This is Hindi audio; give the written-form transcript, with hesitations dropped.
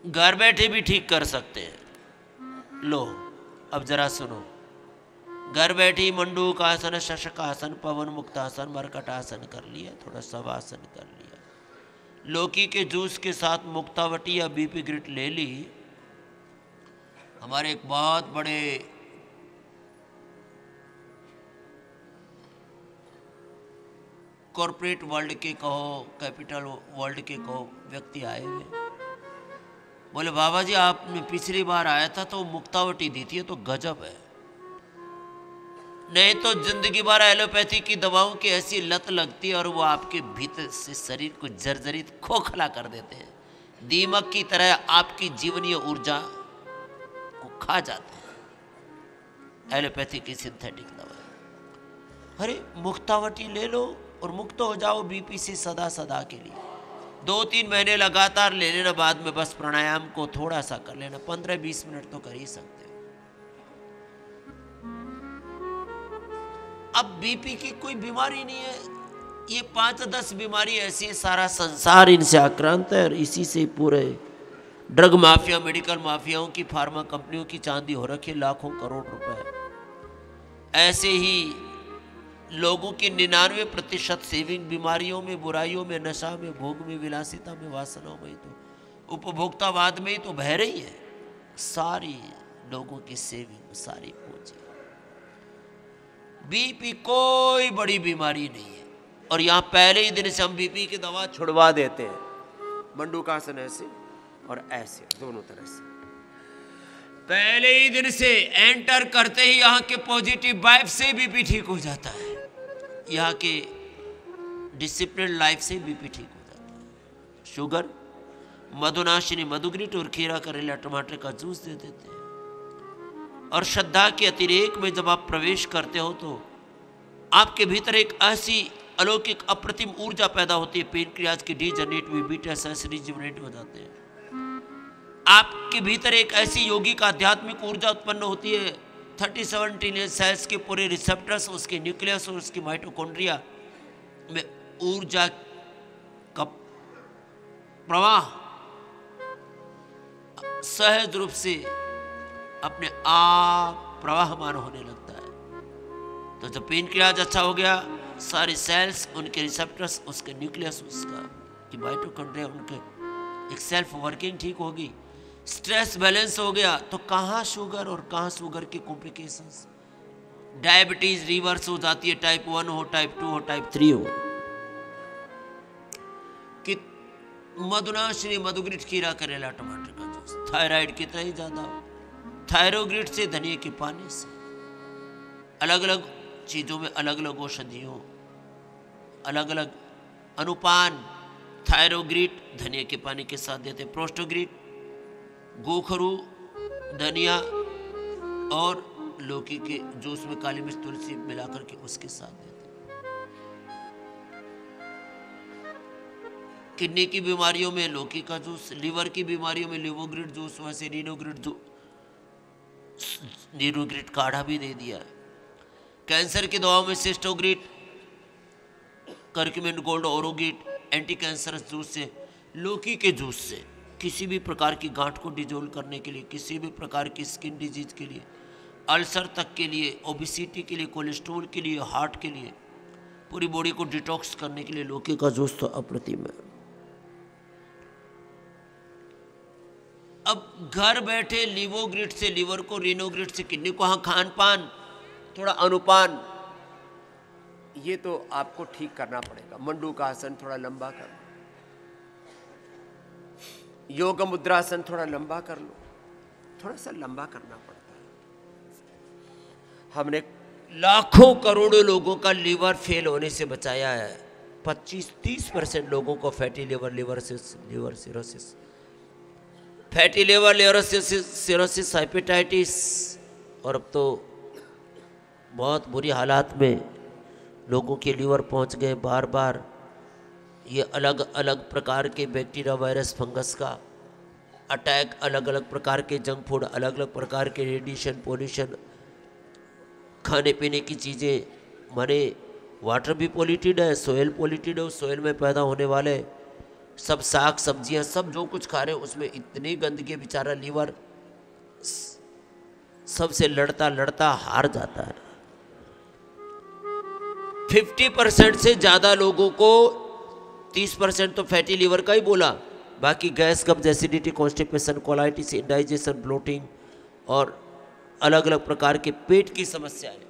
घर बैठे भी ठीक कर सकते हैं। लो अब जरा सुनो, घर बैठे ही मंडूकासन, शशकासन, पवन मुक्तासन, मरकटासन कर लिया, थोड़ा शवासन कर लिया, लौकी के जूस के साथ मुक्तावटी या बीपी ग्रिट ले ली। हमारे एक बहुत बड़े कॉर्पोरेट वर्ल्ड के कहो, कैपिटल वर्ल्ड के कहो, व्यक्ति आए हुए, बोले बाबा जी आपने पिछली बार आया था तो मुक्तावटी दी थी, तो गजब है, नहीं तो जिंदगी भर एलोपैथी की दवाओं की ऐसी लत लगती है और वो आपके भीतर से शरीर को जर्जरित खोखला कर देते हैं, दीमक की तरह आपकी जीवनीय ऊर्जा को खा जाते हैं एलोपैथी की सिंथेटिक दवा। अरे मुक्तावटी ले लो और मुक्त हो जाओ बीपी से सदा सदा के लिए। 2-3 महीने लगातार ले लेना, बाद में बस प्राणायाम को थोड़ा सा कर लेना, 15-20 मिनट तो कर ही सकते हो। अब बीपी की कोई बीमारी नहीं है, ये 5-10 बीमारी ऐसी है, सारा संसार इनसे आक्रांत है और इसी से पूरे ड्रग माफिया, मेडिकल माफियाओं की, फार्मा कंपनियों की चांदी हो रखी है, लाखों करोड़ रुपए। ऐसे ही लोगों की 99% सेविंग बीमारियों में, बुराइयों में, नशा में, भोग में, विलासिता में, वासनाओं में, तो उपभोक्तावाद में ही तो बह रही है सारी लोगों की सेविंग, सारी पूंजी। बीपी कोई बड़ी बीमारी नहीं है, और यहां पहले ही दिन से हम बीपी की दवा छुड़वा देते हैं, मंडूकासन ऐसे और ऐसे दोनों तरह से। पहले ही दिन से एंटर करते ही यहाँ के पॉजिटिव वाइब से बीपी ठीक हो जाता है, यहाँ के डिसिप्लिन लाइफ से बीपी ठीक हो जाता है। शुगर, मधुनाशिनी मधुग्रिट और खीरा, करेला, टमाटर का जूस दे देते हैं। और श्रद्धा के अतिरेक में जब आप प्रवेश करते हो तो आपके भीतर एक ऐसी अलौकिक अप्रतिम ऊर्जा पैदा होती है, पेनक्रियाज की डीजनरेट हुई बीटा सेल्स रिजुविनेट हो जाते हैं। आपके भीतर एक ऐसी यौगिक आध्यात्मिक ऊर्जा उत्पन्न होती है, 37 ट्रिलियन सेल्स के पूरे रिसेप्टर्स, उसके न्यूक्लियस और उसकी माइटोकॉन्ड्रिया में ऊर्जा का प्रवाह सहज रूप से अपने आप प्रवाहमान होने लगता है। तो जब पेनक्रियाज अच्छा हो गया, सारे सेल्स, उनके रिसेप्टर्स, उसके न्यूक्लियस, उसका की माइटोकॉन्ड्रिया, उनके एक सेल्फ वर्किंग ठीक होगी, स्ट्रेस बैलेंस हो गया, तो कहाँ शुगर और कहाँ शुगर की कॉम्प्लिकेशंस, डायबिटीज रिवर्स हो जाती है, टाइप 1 हो, टाइप 2 हो, टाइप 3 हो। कि मधुनाशिनी मधुग्रिट, खीरा, करेला, टमाटर का जूस, थायराइड कितना ही ज्यादा हो, थायरोग्रिट से, धनिया के पानी से, अलग अलग चीजों में अलग अलग औषधियों, अलग अलग अनुपान, थायरोग्रिट धनिया के पानी के साथ देते, प्रोस्टोग्रिट गोखरू, धनिया और लौकी के जूस में काली मिर्च, तुलसी मिलाकर के उसके साथ देते। किडनी की बीमारियों में लौकी का जूस, लीवर की बीमारियों में लिवोग्रिट जूस, वैसे नीरोग्रिट काढ़ा भी दे दिया। कैंसर की दवाओं में सिस्टोग्रिट, करक्यूमिन गोल्ड, ओरोग्रिट, एंटी कैंसर जूस से, लौकी के जूस से किसी भी प्रकार की गांठ को डिजोल्व करने के लिए, किसी भी प्रकार की स्किन डिजीज के लिए, अल्सर तक के लिए, ओबिसिटी के लिए, कोलेस्ट्रॉल के लिए, हार्ट के लिए, पूरी बॉडी को डिटॉक्स करने के लिए लौकी का जूस तो अप्रतिम है। अब घर बैठे लिवोग्रिट से लीवर को, रीनोग्रिट से किडनी को, हाँ खान पान, थोड़ा अनुपान, ये तो आपको ठीक करना पड़ेगा। मंडूकासन थोड़ा लंबा कर लो, योग मुद्रासन थोड़ा लंबा कर लो, थोड़ा सा लंबा करना पड़ता है। हमने लाखों करोड़ों लोगों का लीवर फेल होने से बचाया है। 25-30% लोगों को fatty liver cirrhosis, fatty liver cirrhosis, hepatitis, और अब तो बहुत बुरी हालात में लोगों के लीवर पहुंच गए। बार बार ये अलग अलग प्रकार के बैक्टीरिया, वायरस, फंगस का अटैक, अलग अलग प्रकार के जंक फूड, अलग अलग प्रकार के रेडिएशन, पोल्यूशन, खाने पीने की चीज़ें, माने वाटर भी पॉल्यूटेड है, सोयल पॉल्यूटेड है, उस सोयल में पैदा होने वाले सब साग सब्जियां सब जो कुछ खा रहे हैं उसमें इतनी गंदगी, बेचारा लीवर सबसे लड़ता लड़ता हार जाता है। 50% से ज़्यादा लोगों को 30% तो फैटी लीवर का ही बोला, बाकी गैस, कब्ज, acidity, constipation, colitis, indigestion, bloating और अलग अलग प्रकार के पेट की समस्याएं।